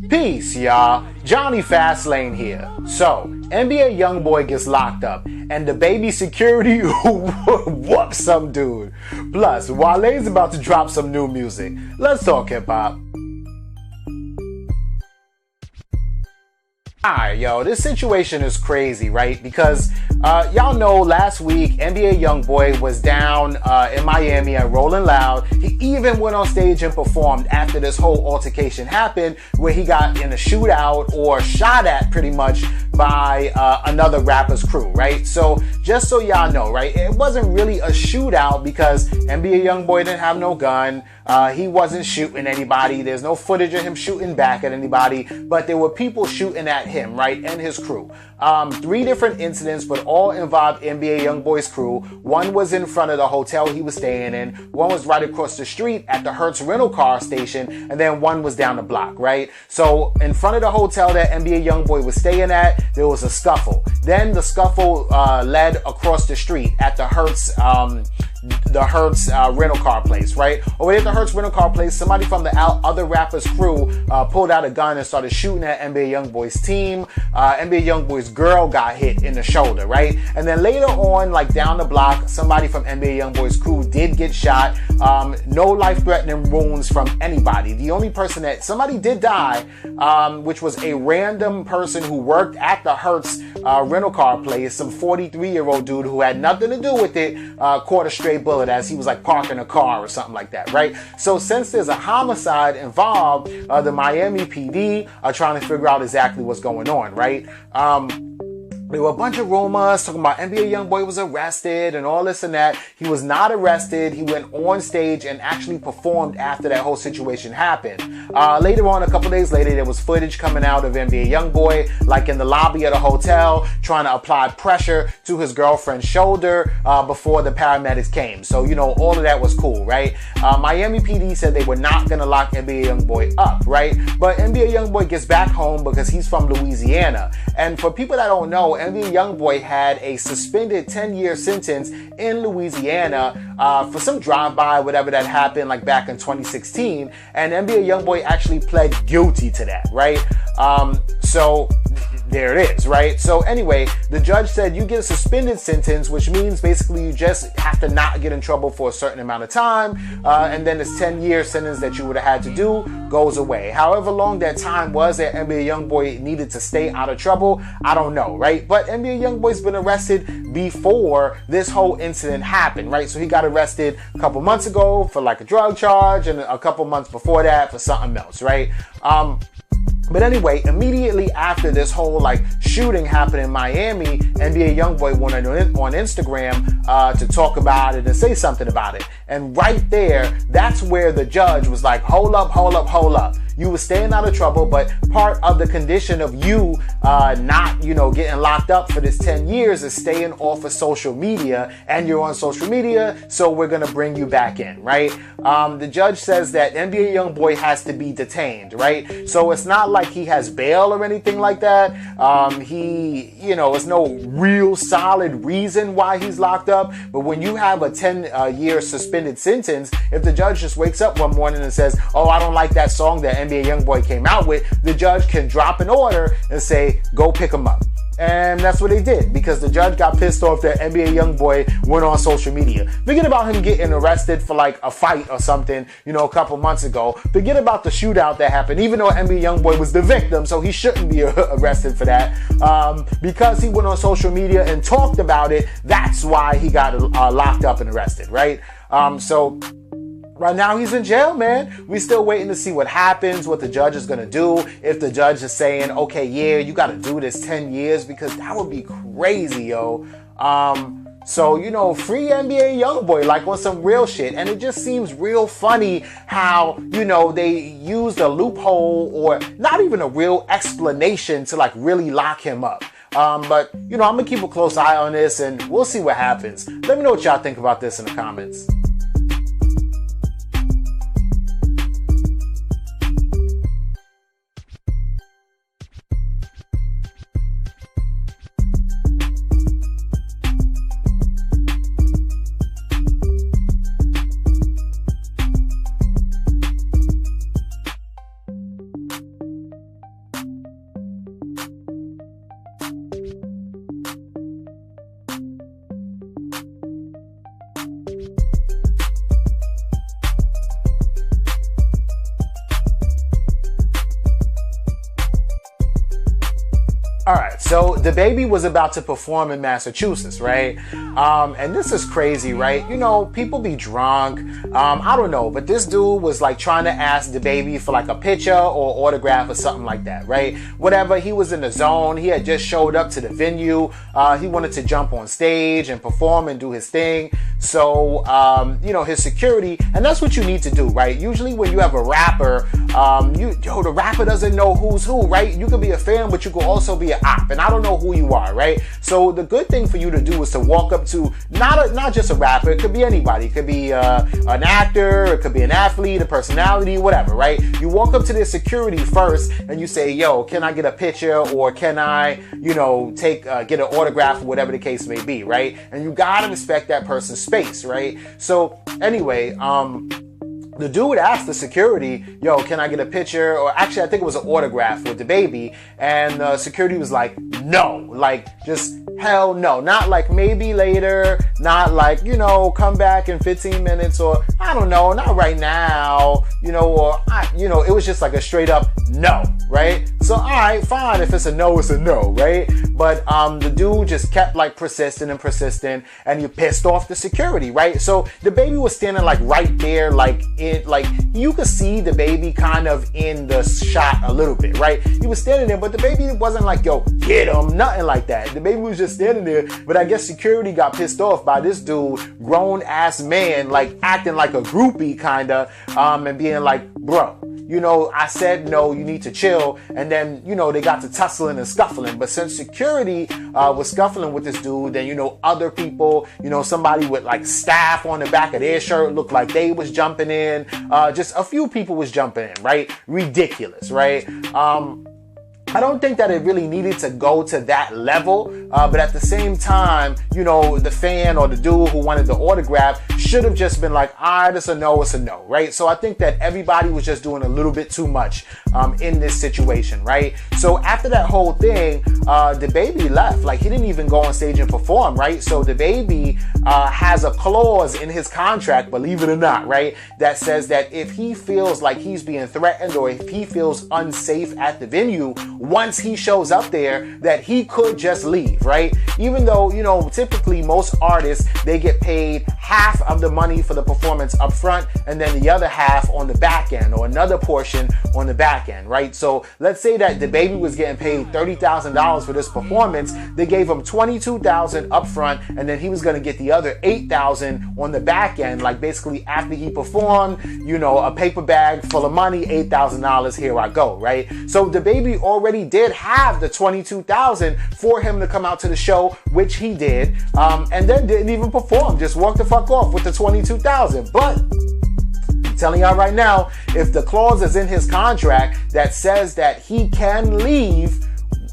Peace, y'all. Jonny Fastlane here. So, NBA YoungBoy gets locked up, and DaBaby Security whoops some dude. Plus, Wale's about to drop some new music. Let's talk hip-hop. Alright, yo, this situation is crazy, right? Because y'all know last week NBA YoungBoy was down in Miami at Rolling Loud. He even went on stage and performed after this whole altercation happened, where he got in a shootout or shot at pretty much by another rapper's crew, right? So just so y'all know, right, it wasn't really a shootout because NBA YoungBoy didn't have no gun. He wasn't shooting anybody. There's no footage of him shooting back at anybody, but there were people shooting at him, right, and his crew. 3 different incidents, but all involved NBA YoungBoy's crew. One was in front of the hotel he was staying in. One was right across the street at the Hertz rental car station, and then one was down the block, right? So in front of the hotel that NBA YoungBoy was staying at, there was a scuffle. Then the scuffle led across the street at the Hertz rental car place, right? Over at the Hertz rental car place, somebody from the other rapper's crew pulled out a gun and started shooting at NBA YoungBoy's team. NBA YoungBoy's girl got hit in the shoulder, right? And then later on, like down the block, somebody from NBA YoungBoy's crew did get shot. No life-threatening wounds from anybody. The only person that somebody did die, which was a random person who worked at the Hertz rental car place, some 43-year-old dude who had nothing to do with it, caught a stray bullet as he was like parking a car or something like that, right? So since there's a homicide involved, the Miami PD are trying to figure out exactly what's going on, right? There were a bunch of rumors talking about NBA YoungBoy was arrested and all this and that. He was not arrested. He went on stage and actually performed after that whole situation happened. Later on, a couple days later, there was footage coming out of NBA YoungBoy, like in the lobby of the hotel, trying to apply pressure to his girlfriend's shoulder before the paramedics came. So, you know, all of that was cool, right? Miami PD said they were not going to lock NBA YoungBoy up, right? But NBA YoungBoy gets back home because he's from Louisiana. And for people that don't know, NBA YoungBoy had a suspended 10-year sentence in Louisiana for some drive-by, whatever that happened, like back in 2016. And NBA YoungBoy actually pled guilty to that, right? So there it is, right? So anyway, the judge said you get a suspended sentence, which means basically you just have to not get in trouble for a certain amount of time, and then this 10-year sentence that you would have had to do goes away. However long that time was that NBA YoungBoy needed to stay out of trouble, I don't know, right? But NBA YoungBoy's been arrested before this whole incident happened, right? So he got arrested a couple months ago for like a drug charge, and a couple months before that for something else, right? But anyway, immediately after this whole like shooting happened in Miami, NBA YoungBoy went on Instagram to talk about it and say something about it. And right there, that's where the judge was like, hold up. You were staying out of trouble, but part of the condition of you not, getting locked up for this 10 years is staying off of social media, and you're on social media, so we're going to bring you back in, right? The judge says that NBA YoungBoy has to be detained, right? So it's not like he has bail or anything like that. It's no real solid reason why he's locked up. But when you have a 10-year suspended sentence, if the judge just wakes up one morning and says, oh, I don't like that song that NBA YoungBoy came out with, the judge can drop an order and say, go pick him up. And that's what they did, because the judge got pissed off that NBA YoungBoy went on social media. Forget about him getting arrested for like a fight or something, a couple months ago. Forget about the shootout that happened, even though NBA YoungBoy was the victim, so he shouldn't be arrested for that. Because he went on social media and talked about it, that's why he got locked up and arrested, right? So right now he's in jail, man. We still waiting to see what happens, what the judge is going to do. If the judge is saying, okay, yeah, you got to do this 10 years, because that would be crazy, yo. So, free NBA YoungBoy, like on some real shit. And it just seems real funny how, they used a loophole or not even a real explanation to like really lock him up. But, I'm going to keep a close eye on this, and we'll see what happens. Let me know what y'all think about this in the comments. All right, so DaBaby was about to perform in Massachusetts, right? And this is crazy, right? You know, people be drunk. I don't know, but this dude was like trying to ask DaBaby for like a picture or autograph or something like that, right? Whatever, he was in the zone. He had just showed up to the venue. He wanted to jump on stage and perform and do his thing. So, you know, his security, and that's what you need to do, right? Usually when you have a rapper, the rapper doesn't know who's who, right? You could be a fan, but you could also be an op, and I don't know who you are, right? So the good thing for you to do is to walk up to not just a rapper. It could be anybody. It could be an actor. It could be an athlete, a personality, whatever, right? You walk up to their security first, and you say, "Yo, can I get a picture, or can I, you know, get an autograph, or whatever the case may be, right?" And you gotta respect that person's space, right? So anyway, the dude asked the security, "Yo, can I get a picture?" Or actually, I think it was an autograph with DaBaby. And security was like, "No," like just hell no. Not like maybe later, not like, you know, come back in 15 minutes, or I don't know, not right now, you know, or it was just like a straight up no, right? So all right, fine, if it's a no, it's a no, right? But the dude just kept like persistent, and he pissed off the security, right? So DaBaby was standing like right there, like you could see DaBaby kind of in the shot a little bit, right? He was standing there, but DaBaby wasn't like, "Yo, get him," nothing like that. DaBaby was just standing there, but I guess security got pissed off by this dude, grown ass man, like acting like a groupie kinda, and being like, "Bro, you know, I said no, you need to chill." And then, you know, they got to tussling and scuffling. But since security was scuffling with this dude, then, you know, other people, you know, somebody with like staff on the back of their shirt looked like they was jumping in. Just a few people was jumping in, right? Ridiculous, right? I don't think that it really needed to go to that level, but at the same time, you know, the fan or the dude who wanted the autograph should have just been like, "All right, it's a no, right?" So I think that everybody was just doing a little bit too much in this situation, right? So after that whole thing, DaBaby left. Like, he didn't even go on stage and perform, right? So DaBaby has a clause in his contract, believe it or not, right, that says that if he feels like he's being threatened or if he feels unsafe at the venue, once he shows up there, that he could just leave, right? Even though, you know, typically most artists, they get paid half of the money for the performance up front and then the other half on the back end, or another portion on the back end, right? So let's say that DaBaby was getting paid $30,000 for this performance. They gave him $22,000 up front, and then he was going to get the other $8,000 on the back end, like basically after he performed, you know, a paper bag full of money, $8,000, here I go, right? So DaBaby already did have the $22,000 for him to come out to the show, which he did, and then didn't even perform, just walked the fuck off with the $22,000. But I'm telling y'all right now, if the clause is in his contract that says that he can leave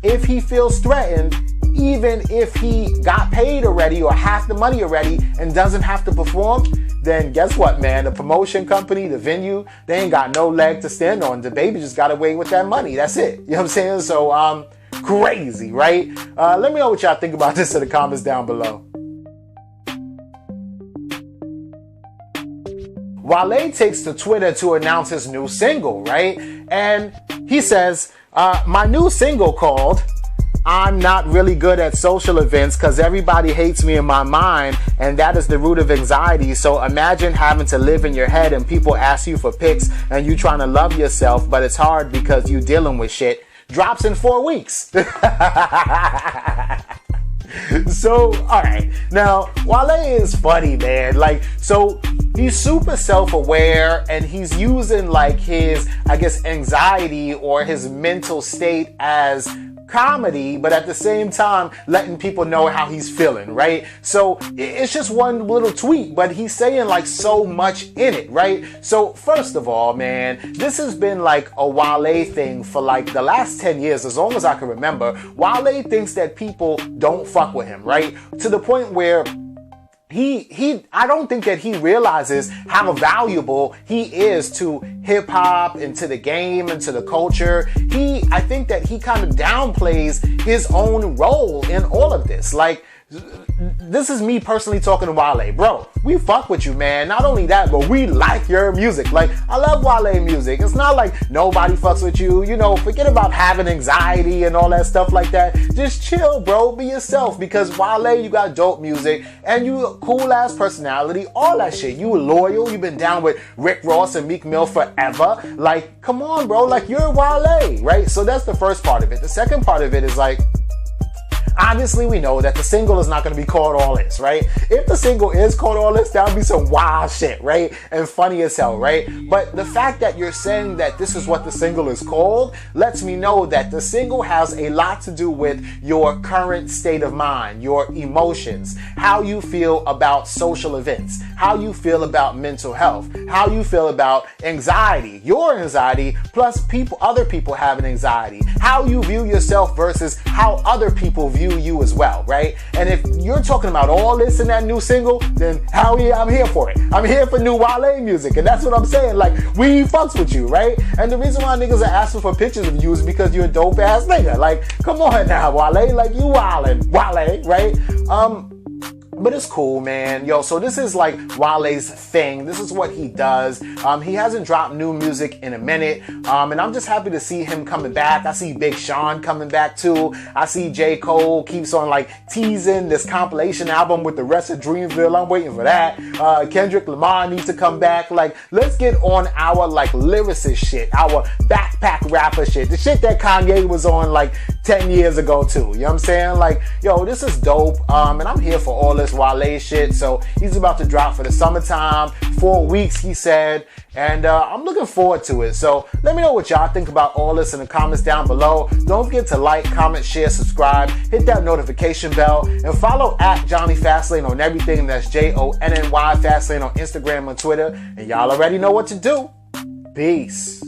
if he feels threatened, even if he got paid already or half the money already and doesn't have to perform, then guess what, man? The promotion company, the venue, they ain't got no leg to stand on. DaBaby just got away with that money. That's it. You know what I'm saying? So, crazy, right? Let me know what y'all think about this in the comments down below. Wale takes to Twitter to announce his new single, right? And he says, my new single called "I'm Not Really Good at Social Events Because Everybody Hates Me in My Mind, and that is the root of anxiety. So imagine having to live in your head and people ask you for pics and you trying to love yourself, but it's hard because you dealing with shit." Drops in 4 weeks. So, alright. Now, Wale is funny, man. Like, so he's super self-aware and he's using like his, I guess, anxiety or his mental state as comedy, but at the same time letting people know how he's feeling, right? So it's just one little tweet, but he's saying like so much in it, right? So first of all, man, this has been like a Wale thing for like the last 10 years, as long as I can remember. Wale thinks that people don't fuck with him, right? To the point where I don't think that he realizes how valuable he is to hip hop and to the game and to the culture. I think that he kind of downplays his own role in all of this. Like, this is me personally talking to Wale. Bro, we fuck with you, man. Not only that, but we like your music. Like, I love Wale music. It's not like nobody fucks with you. You know, forget about having anxiety and all that stuff like that. Just chill, bro. Be yourself. Because Wale, you got dope music and you a cool ass personality. All that shit. You loyal. You've been down with Rick Ross and Meek Mill forever. Like, come on, bro. Like, you're Wale, right? So that's the first part of it. The second part of it is like, obviously, we know that the single is not going to be called All This, right? If the single is called All This, that would be some wild shit, right? And funny as hell, right? But the fact that you're saying that this is what the single is called lets me know that the single has a lot to do with your current state of mind, your emotions, how you feel about social events, how you feel about mental health, how you feel about anxiety, your anxiety, plus other people having anxiety, how you view yourself versus how other people view you as well, right? And if you're talking about all this in that new single, then hell yeah, I'm here for it. I'm here for new Wale music, and that's what I'm saying. Like, we fucks with you, right? And the reason why niggas are asking for pictures of you is because you're a dope ass nigga. Like, come on now, Wale. Like, you wildin', Wale, right? But it's cool, man. Yo, so this is like Wale's thing. This is what he does. He hasn't dropped new music in a minute. And I'm just happy to see him coming back. I see Big Sean coming back too. I see J. Cole keeps on like teasing this compilation album with the rest of Dreamville. I'm waiting for that. Kendrick Lamar needs to come back. Like, let's get on our like lyricist shit, our backpack rapper shit. The shit that Kanye was on like 10 years ago too. You know what I'm saying? Like, yo, this is dope. And I'm here for all this Wale shit. So he's about to drop for the summertime, 4 weeks he said, and I'm looking forward to it. So let me know what y'all think about all this in the comments down below. Don't forget to like, comment, share, subscribe, hit that notification bell, and follow at Jonny Fastlane on everything. That's JONNY Fastlane on Instagram and Twitter. And y'all already know what to do. Peace.